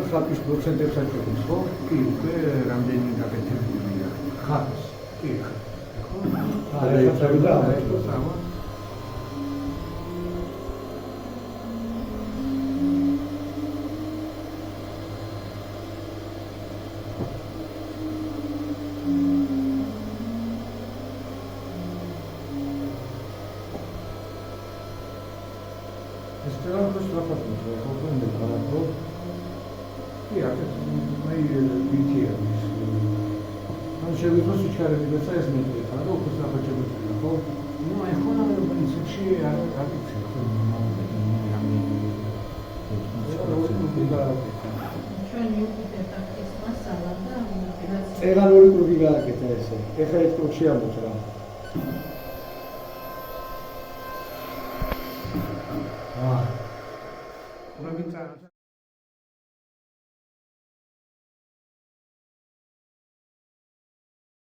ხალხის პროცენტებს აჭირებს, ხო? კი, უკვე რამდენი გაკეთებულია. ხალხს. კი, ხო? არა, ეცავდა ამას. ეს ტრანსფერს რაფასმის ხოთუნდა გარაკო Ja, mai BTR. Am ședut și care diversa este metreta, rău că s-a făcut acolo. Nu, e acolo în și adicție. Era lui Rubiga che te sei. E fai tu ci amutra. Ah. Una vita